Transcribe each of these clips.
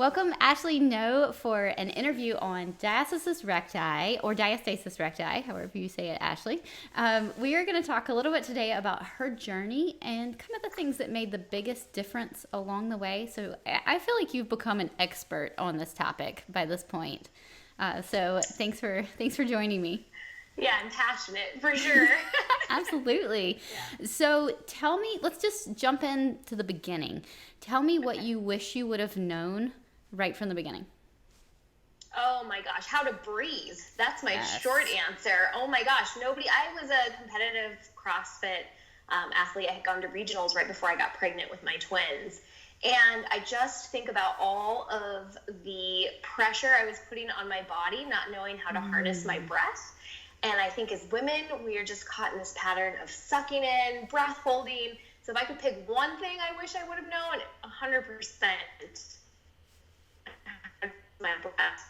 Welcome Ashley Nowe for an interview on diastasis recti, or diastasis recti, however you say it, Ashley. We are going to talk a little bit today about her journey and kind of the things that made the biggest difference along the way. So I feel like you've become an expert on this topic by this point. So thanks for joining me. Yeah, I'm passionate for sure. Absolutely. Yeah. So tell me, let's just jump into the beginning. Tell me what you wish you would have known right from the beginning. Oh my gosh, how to breathe. That's my short answer. Oh my gosh, I was a competitive CrossFit athlete. I had gone to regionals right before I got pregnant with my twins. And I just think about all of the pressure I was putting on my body, not knowing how to harness my breath. And I think as women, we are just caught in this pattern of sucking in, breath holding. So if I could pick one thing I wish I would have known, 100% my breath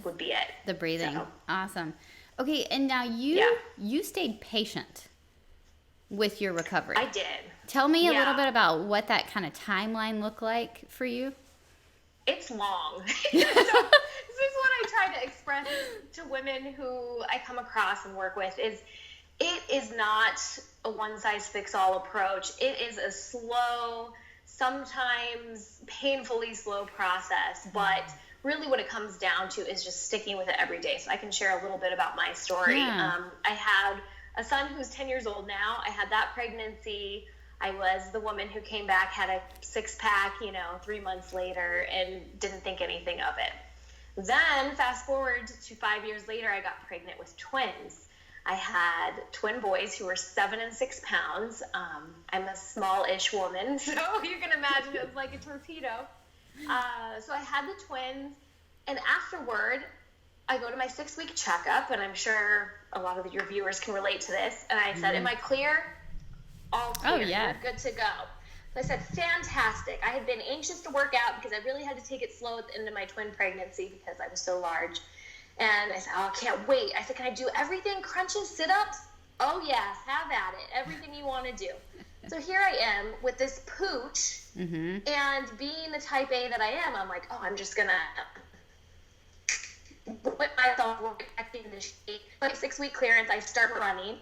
would be it. The breathing. So. Awesome. Okay, and now you stayed patient with your recovery. I did. Tell me a little bit about what that kind of timeline looked like for you. It's long. This is what I try to express to women who I come across and work with is it is not a one-size-fits-all approach. It is a slow, sometimes painfully slow process, but really what it comes down to is just sticking with it every day. So I can share a little bit about my story. Yeah. I had a son who's 10 years old now. I had that pregnancy. I was the woman who came back, had a six-pack, 3 months later, and didn't think anything of it. Then, fast forward to 5 years later, I got pregnant with twins. I had twin boys who were 7 and 6 pounds. I'm a small-ish woman, so you can imagine it was like a torpedo. So I had the twins, and afterward, I go to my 6-week checkup, and I'm sure a lot of your viewers can relate to this. And I said, am I clear? All clear. Oh, yeah. You're good to go. So I said, fantastic. I had been anxious to work out because I really had to take it slow at the end of my twin pregnancy because I was so large. And I said, I can't wait. I said, can I do everything? Crunches, sit-ups? Oh, yes, have at it. Everything you want to do. So here I am with this pooch, and being the type A that I am, I'm like, I'm just going to whip myself back into shape. My 6-week clearance, I start running.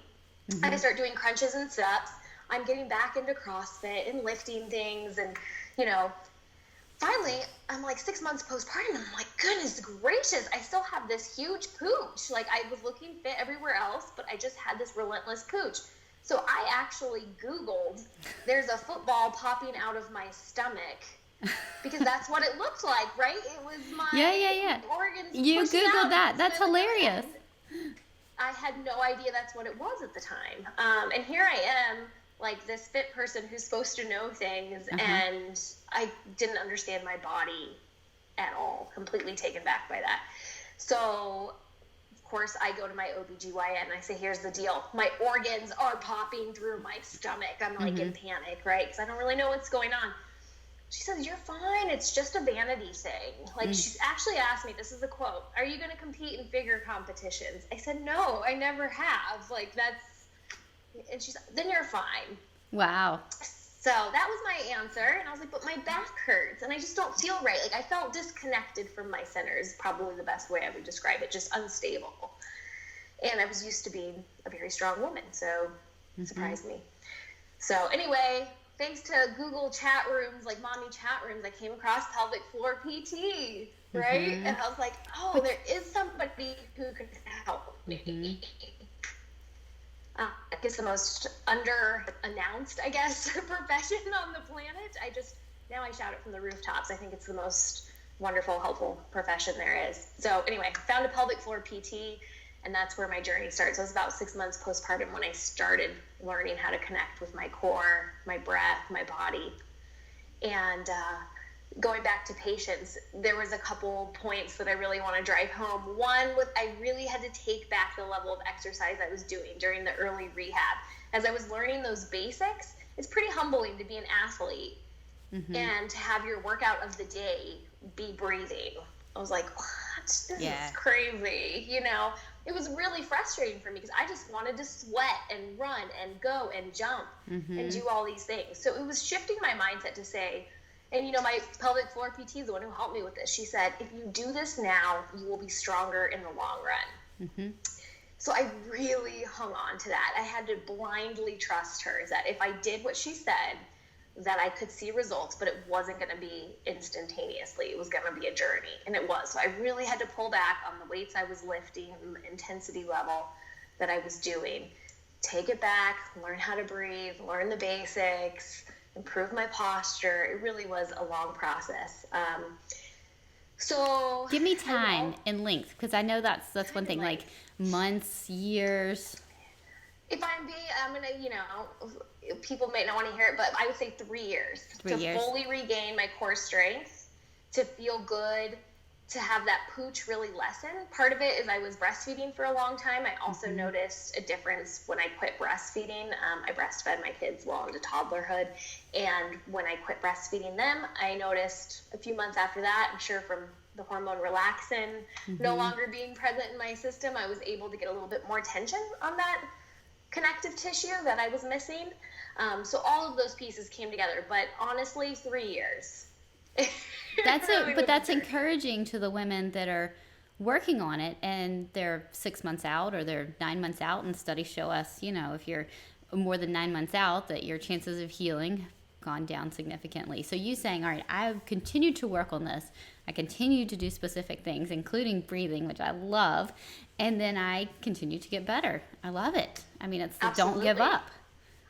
I start doing crunches and sit-ups. I'm getting back into CrossFit and lifting things, and, finally, I'm like 6 months postpartum, and I'm like, goodness gracious, I still have this huge pooch. Like, I was looking fit everywhere else, but I just had this relentless pooch. So I actually Googled, there's a football popping out of my stomach, because that's what it looked like, right? It was my organs. You Googled that. That's hilarious. I had no idea that's what it was at the time. And here I am, like this fit person who's supposed to know things, and I didn't understand my body at all, completely taken back by that. So, of course, I go to my OBGYN and I say, here's the deal. My organs are popping through my stomach. I'm like in panic, right? Because I don't really know what's going on. She says, you're fine. It's just a vanity thing. Like, she's actually asked me, this is a quote, are you going to compete in figure competitions? I said, no, I never have. Like, and she's, then you're fine. Wow. So that was my answer. And I was like, but my back hurts and I just don't feel right. Like, I felt disconnected from my center is probably the best way I would describe it, just unstable. And I was used to being a very strong woman. So it surprised me. So anyway, thanks to Google chat rooms, like mommy chat rooms, I came across pelvic floor PT, right? And I was like, there is somebody who can help me. I guess the most under-announced, profession on the planet. Now I shout it from the rooftops. I think it's the most wonderful, helpful profession there is. So anyway, I found a pelvic floor PT, and that's where my journey starts. So it was about 6 months postpartum when I started learning how to connect with my core, my breath, my body. And going back to patience, there was a couple points that I really want to drive home. One was I really had to take back the level of exercise I was doing during the early rehab. As I was learning those basics, it's pretty humbling to be an athlete and to have your workout of the day be breathing. I was like, what? This is crazy. It was really frustrating for me because I just wanted to sweat and run and go and jump and do all these things. So it was shifting my mindset to say, And, my pelvic floor PT is the one who helped me with this. She said, if you do this now, you will be stronger in the long run. Mm-hmm. So I really hung on to that. I had to blindly trust her that if I did what she said, that I could see results, but it wasn't going to be instantaneously. It was going to be a journey, and it was. So I really had to pull back on the weights I was lifting and the intensity level that I was doing. Take it back, learn how to breathe, learn the basics, improve my posture. It really was a long process. So give me time and length, because I know that's one thing, like months, years. If I'm gonna, people may not want to hear it, but I would say 3 years to fully regain my core strength, to feel good, to have that pooch really lessen. Part of it is I was breastfeeding for a long time. I also noticed a difference when I quit breastfeeding. I breastfed my kids well into toddlerhood. And when I quit breastfeeding them, I noticed a few months after that, I'm sure from the hormone relaxin no longer being present in my system, I was able to get a little bit more tension on that connective tissue that I was missing. So all of those pieces came together. But honestly, 3 years. That's encouraging to the women that are working on it and they're 6 months out or they're 9 months out, and studies show us, if you're more than 9 months out, that your chances of healing have gone down significantly. So you saying, all right, I've continued to work on this. I continue to do specific things, including breathing, which I love, and then I continue to get better. I love it. I mean, it's don't give up.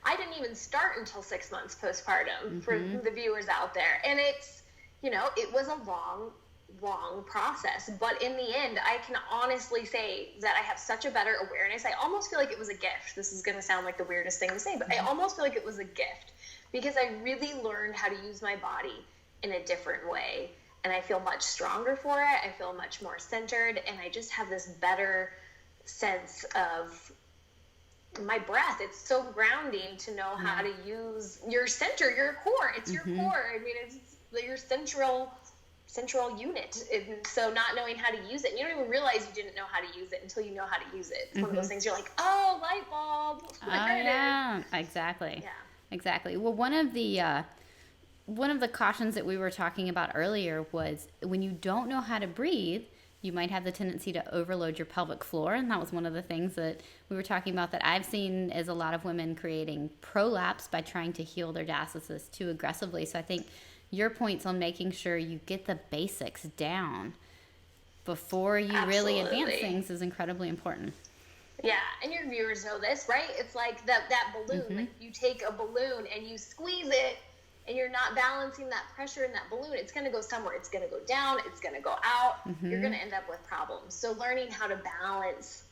I didn't even start until 6 months postpartum for the viewers out there. And it's, it was a long process. But in the end, I can honestly say that I have such a better awareness. I almost feel like it was a gift. This is going to sound like the weirdest thing to say, but I almost feel like it was a gift because I really learned how to use my body in a different way. And I feel much stronger for it. I feel much more centered. And I just have this better sense of my breath. It's so grounding to know how to use your center, your core. It's your core. I mean, it's your central unit. And so not knowing how to use it, you don't even realize you didn't know how to use it until you know how to use it. It's one of those things you're like, oh, light bulb. Yeah, exactly. Yeah. Exactly. Well, one of the cautions that we were talking about earlier was when you don't know how to breathe, you might have the tendency to overload your pelvic floor. And that was one of the things that we were talking about that I've seen is a lot of women creating prolapse by trying to heal their diastasis too aggressively. So I think your points on making sure you get the basics down before you really advance things is incredibly important. Yeah, and your viewers know this, right? It's like that balloon. Like you take a balloon and you squeeze it, and you're not balancing that pressure in that balloon. It's going to go somewhere. It's going to go down. It's going to go out. You're going to end up with problems. So learning how to balance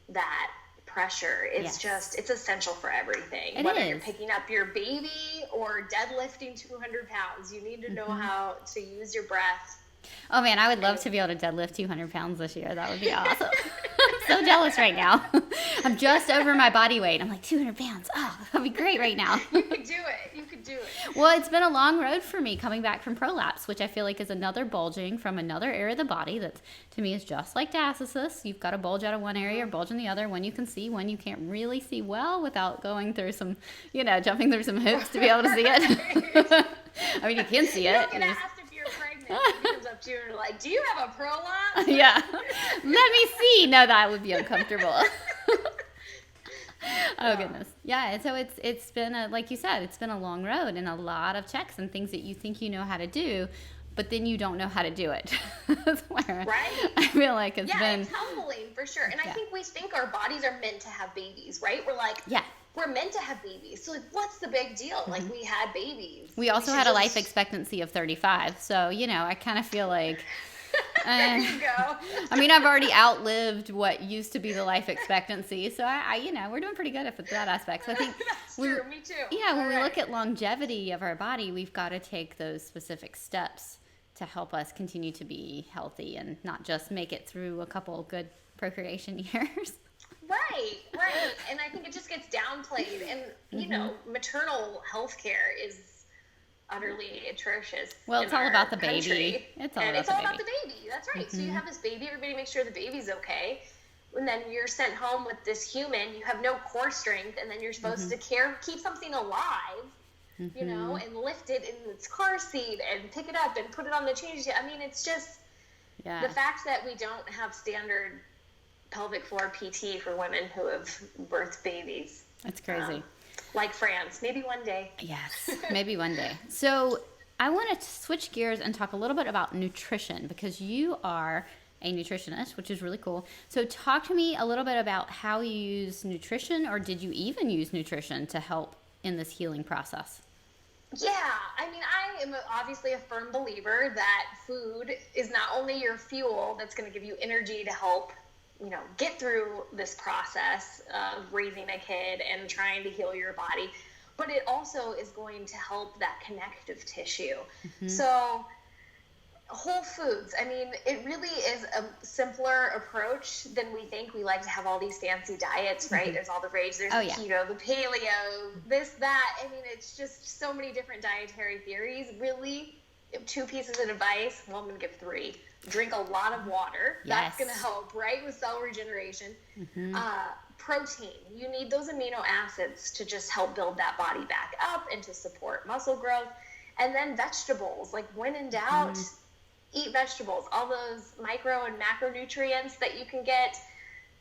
that pressure, it's essential for everything. Whether you're picking up your baby or deadlifting 200 pounds, you need to know how to use your breath. Oh man, I would love to be able to deadlift 200 pounds this year. That would be awesome. I'm so jealous right now. I'm just over my body weight. I'm like, 200 pounds. Oh, that'd be great right now. You could do it. You could do it. Well, it's been a long road for me coming back from prolapse, which I feel like is another bulging from another area of the body that to me is just like diastasis. You've got a bulge out of one area or bulge in the other. One you can see, one you can't really see well without going through some, jumping through some hoops to be able to see it. I mean, you can see it. He comes up to you and you're like, do you have a prolapse? Yeah. Let me see. No, that would be uncomfortable. Oh, goodness. Yeah, and so it's been, like you said, it's been a long road and a lot of checks and things that you think you know how to do, but then you don't know how to do it. That's where right? I feel like it's been... it's humbling, for sure. And I think we think our bodies are meant to have babies, right? We're like... We're meant to have babies. So, like, what's the big deal? Like, we had babies. We also had a life expectancy of 35. So, I kind of feel like... there you go. I mean, I've already outlived what used to be the life expectancy. So, we're doing pretty good at that aspect. So, I think... That's true. Me too. Yeah, when we look at longevity of our body, we've got to take those specific steps to help us continue to be healthy and not just make it through a couple good procreation years. Right. And I think it just gets downplayed. And, maternal health care is utterly atrocious. Well, it's all about the baby. It's all about the baby. That's right. So you have this baby. Everybody makes sure the baby's okay. And then you're sent home with this human. You have no core strength. And then you're supposed to keep something alive you know, and lift it in its car seat and pick it up and put it on the change. I mean, it's just the fact that we don't have standard pelvic floor PT for women who have birthed babies. That's crazy. Like France, maybe one day. Yes, maybe one day. So I want to switch gears and talk a little bit about nutrition, because you are a nutritionist, which is really cool. So talk to me a little bit about how you use nutrition, or did you even use nutrition to help in this healing process? Yeah, I mean, I am obviously a firm believer that food is not only your fuel that's going to give you energy to help, you know, get through this process of raising a kid and trying to heal your body, but it also is going to help that connective tissue. So whole foods, I mean, it really is a simpler approach than we think. We like to have all these fancy diets, right? There's all the rage, there's the keto, the paleo, this, that. I mean, it's just so many different dietary theories. Really, 2 pieces of advice. Well, I'm going to give 3. Drink a lot of water. That's going to help, right, with cell regeneration. Protein. You need those amino acids to just help build that body back up and to support muscle growth. And then vegetables. Like, when in doubt, eat vegetables, all those micro and macronutrients that you can get.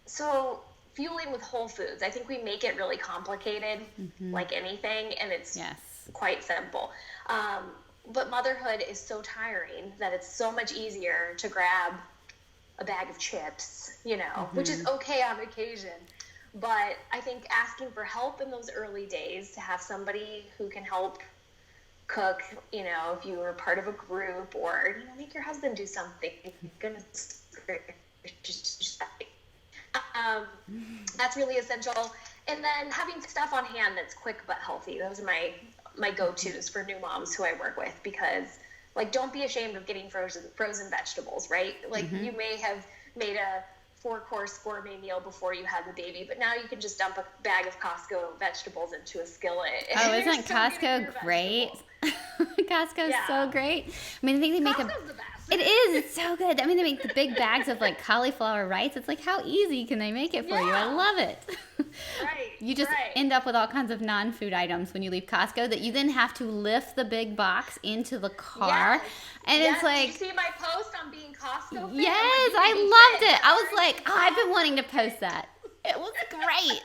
So fueling with whole foods. I think we make it really complicated, like anything, and it's quite simple. But motherhood is so tiring that it's so much easier to grab a bag of chips, you know, which is okay on occasion. But I think asking for help in those early days, to have somebody who can help cook, you know, if you were part of a group, or, you know, make your husband do something. Goodness gracious. That's really essential. And then having stuff on hand that's quick but healthy. Those are my go-tos for new moms who I work with, because, like, don't be ashamed of getting frozen vegetables, right? Like, you may have made a 4-course gourmet meal before you had the baby, but now you can just dump a bag of Costco vegetables into a skillet. Oh, isn't Costco great? Costco's so great. I mean, I think they make Costco's the best. It is. It's so good. I mean, they make the big bags of, like, cauliflower rice. It's like, how easy can they make it for you? I love it. Right. You just end up with all kinds of non-food items when you leave Costco that you then have to lift the big box into the car. And it's like... Did you see my post on being Costco fan? Yes, I loved it. I was like, oh, I've been wanting to post that. It was great.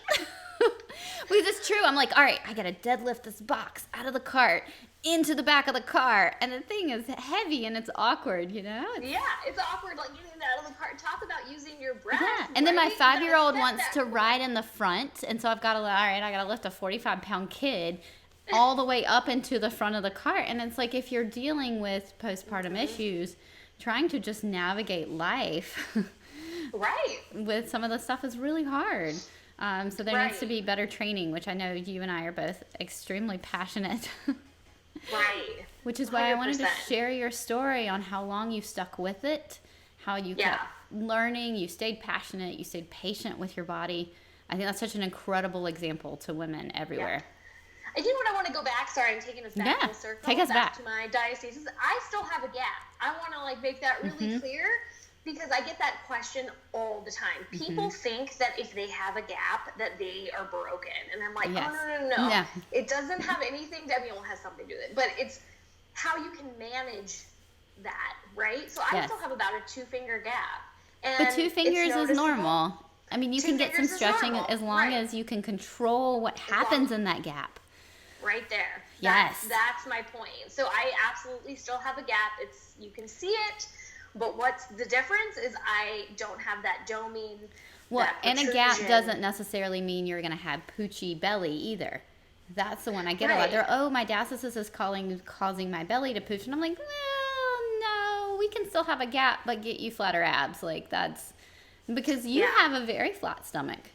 Because it's true. I'm like, all right, I got to deadlift this box out of the cart into the back of the car, and the thing is heavy and it's awkward, you know? It's awkward, like, getting that out of the car. Talk about using your breath. And then my 5-year-old wants to ride in the front, and so I've got to, all right, I got to lift a 45-pound kid all the way up into the front of the cart. And it's like, if you're dealing with postpartum issues, trying to just navigate life with some of the stuff is really hard. So there needs to be better training, which I know you and I are both extremely passionate. Which is why 100%. I wanted to share your story on how long you stuck with it, how you kept learning, you stayed passionate, you stayed patient with your body. I think that's such an incredible example to women everywhere. And you know what, I want to go back. Sorry, I'm taking us back full circle. Take us back to my diastasis. I still have a gap. I want to, like, make that really clear, because I get that question all the time. People think that if they have a gap that they are broken. And I'm like, oh, no. Yeah. It doesn't have anything to, I mean, it has something to do with it, but it's how you can manage that, right? So I still have about a 2-finger gap. And but 2 fingers is normal. I mean, you can get some stretching as long as you can control what happens in that gap. Right there. Yes. That's my point. So I absolutely still have a gap. You can see it. But what's the difference is I don't have that doming. Well, and a gap doesn't necessarily mean you're going to have poochy belly either. That's the one I get a lot. They're, my diastasis is causing my belly to pooch. And I'm like, well, no, we can still have a gap, but get you flatter abs. Like, that's because you have a very flat stomach.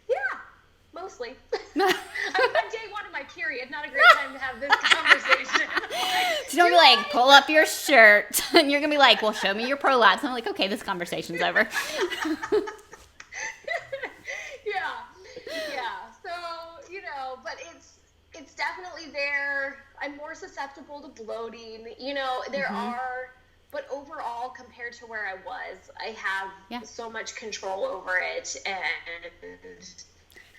Yeah, mostly. I'm on day 1 of my period. Not a great time to have this conversation. So don't be like, pull up your shirt. And you're going to be like, well, show me your prolapse. I'm like, okay, this conversation's over. So, you know, but it's definitely there. I'm more susceptible to bloating. You know, there are, but overall, compared to where I was, I have so much control over it. And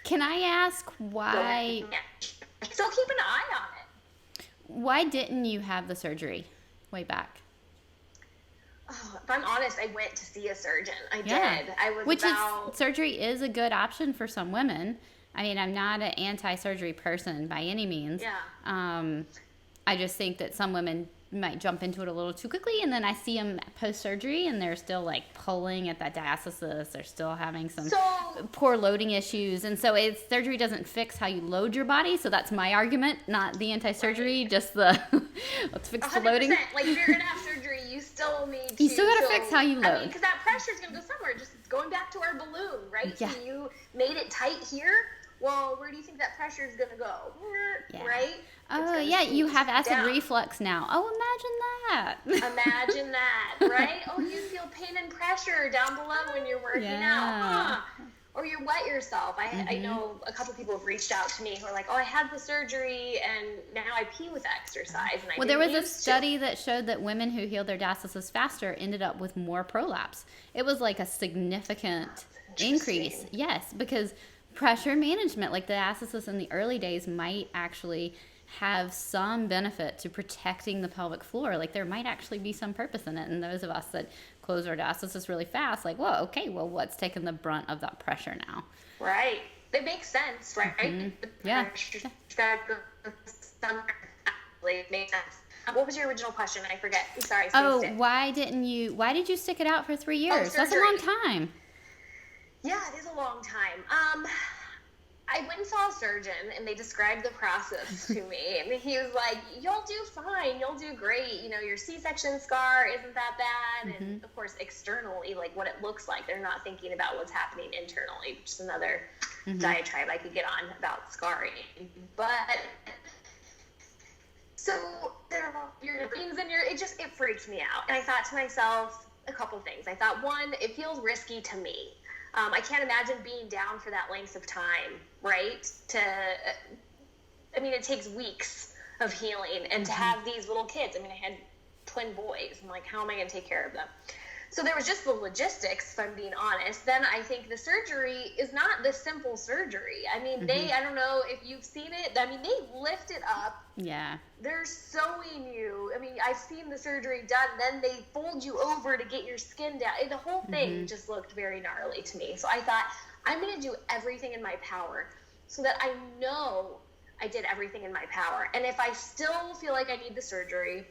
can I ask why? Still keep an eye on it. Why didn't you have the surgery way back? Oh, if I'm honest, I went to see a surgeon. I Yeah. did. I was Which about... is, surgery is a good option for some women. I mean, I'm not an anti-surgery person by any means. Yeah. I just think that some women might jump into it a little too quickly, and then I see them post-surgery, and they're still like pulling at that diastasis. They're still having some poor loading issues, and so surgery doesn't fix how you load your body. So that's my argument, not the anti-surgery, just the let's fix 100%. the loading. Like if you're gonna have surgery, you still need to. You still gotta fix how you load. I mean, because that pressure is gonna go somewhere. Just going back to our balloon, right? Yeah. So you made it tight here. Well, where do you think that pressure is gonna go? Yeah. Right? Oh, yeah, you have acid reflux now. Oh, imagine that. Imagine that, right? Oh, you feel pain and pressure down below when you're working out. Huh. Or you wet yourself. I know a couple people have reached out to me who are like, oh, I had the surgery and now I pee with exercise. And there was a study that showed that women who healed their diastasis faster ended up with more prolapse. It was like a significant increase. Yes, because pressure management, like the diastasis in the early days, might actually have some benefit to protecting the pelvic floor. Like there might actually be some purpose in it. And those of us that close our diastasis really fast, like, whoa, okay, well, what's taking the brunt of that pressure now? Right. It makes sense, right? Mm-hmm. Yeah. Makes sense. What was your original question? I forget. I'm sorry. Why did you stick it out for 3 years? That's a long time. Yeah, it is a long time. I went and saw a surgeon, and they described the process to me. And he was like, you'll do fine. You'll do great. You know, your C-section scar isn't that bad. Mm-hmm. And, of course, externally, like what it looks like. They're not thinking about what's happening internally, which is another diatribe I could get on about scarring. But, so there are your things, and it freaked me out. And I thought to myself a couple things. I thought, one, it feels risky to me. I can't imagine being down for that length of time, right? It takes weeks of healing, and to have these little kids. I had twin boys. I'm like, how am I going to take care of them? So there was just the logistics, if I'm being honest. Then I think the surgery is not this simple surgery. I don't know if you've seen it. They lift it up. Yeah. They're sewing you. I've seen the surgery done. Then they fold you over to get your skin down. The whole thing just looked very gnarly to me. So I thought, I'm going to do everything in my power so that I know I did everything in my power. And if I still feel like I need the surgery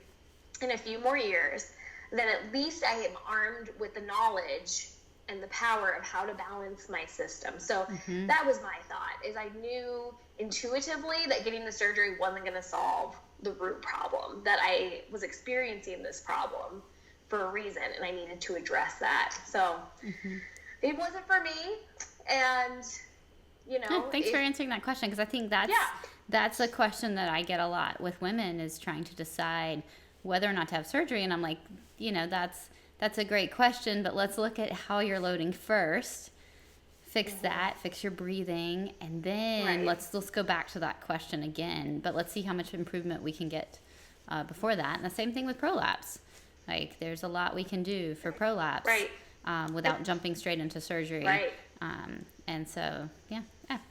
in a few more years, then at least I am armed with the knowledge and the power of how to balance my system. So that was my thought, is I knew intuitively that getting the surgery wasn't going to solve the root problem, that I was experiencing this problem for a reason, and I needed to address that. So it wasn't for me. And, thanks for answering that question, because I think that's a question that I get a lot with women, is trying to decide whether or not to have surgery. And I'm like, that's a great question, but let's look at how you're loading first. Fix that, fix your breathing, and then let's go back to that question again. But let's see how much improvement we can get before that. And the same thing with prolapse. Like, there's a lot we can do for prolapse without jumping straight into surgery. Right. And so, yeah.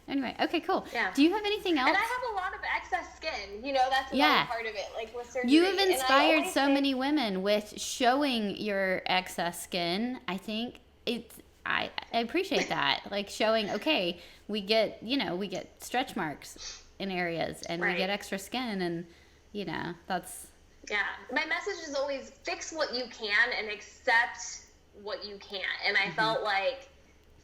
Anyway, okay, cool. Yeah. Do you have anything else? And I have a lot of excess skin. That's another part of it. Like with surgery. You have inspired so many women with showing your excess skin. I think I appreciate that. Like showing, okay, we get stretch marks in areas, and we get extra skin, and that's. Yeah. My message is always fix what you can and accept what you can't. And I felt like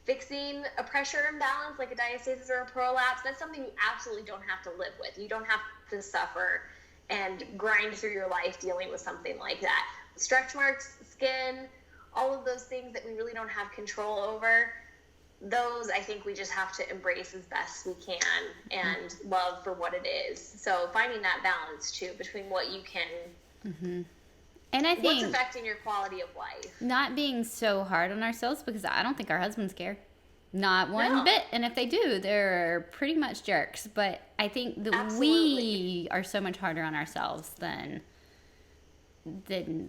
fixing a pressure imbalance like a diastasis or a prolapse, that's something you absolutely don't have to live with. You don't have to suffer and grind through your life dealing with something like that. Stretch marks, skin, all of those things that we really don't have control over, those I think we just have to embrace as best we can and love for what it is. So finding that balance too between what you can and I think what's affecting your quality of life. Not being so hard on ourselves, because I don't think our husbands care. Not one bit. And if they do, they're pretty much jerks. But I think that we are so much harder on ourselves than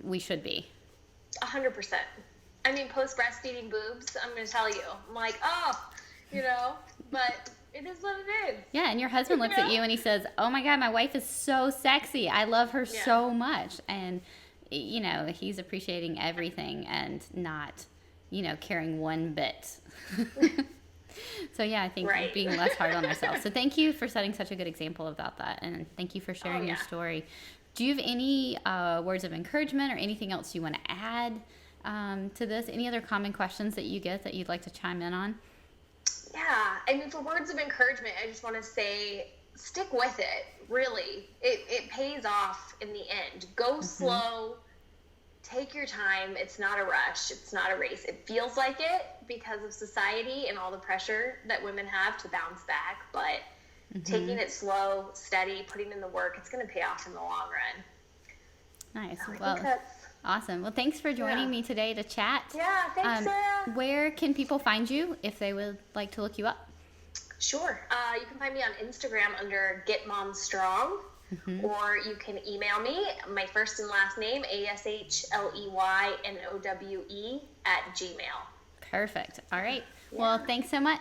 we should be. 100%. Post breastfeeding boobs, I'm going to tell you. I'm like, but It is what it is. Yeah, and your husband looks at you and he says, "Oh my God, my wife is so sexy. I love her so much." And, he's appreciating everything and not, caring one bit. So, yeah, I think being less hard on ourselves. So thank you for setting such a good example about that. And thank you for sharing your story. Do you have any words of encouragement or anything else you want to add to this? Any other common questions that you get that you'd like to chime in on? Yeah, I mean, for words of encouragement, I just want to say, stick with it, really. It pays off in the end. Go slow, take your time. It's not a rush. It's not a race. It feels like it because of society and all the pressure that women have to bounce back, but taking it slow, steady, putting in the work, it's going to pay off in the long run. Nice. So well, awesome. Well, thanks for joining me today to chat. Yeah, thanks, Sarah. Where can people find you if they would like to look you up? Sure. You can find me on Instagram under Get Mom Strong, or you can email me, my first and last name, ASHLEYNOWE @gmail.com. Perfect. All right. Well, thanks so much.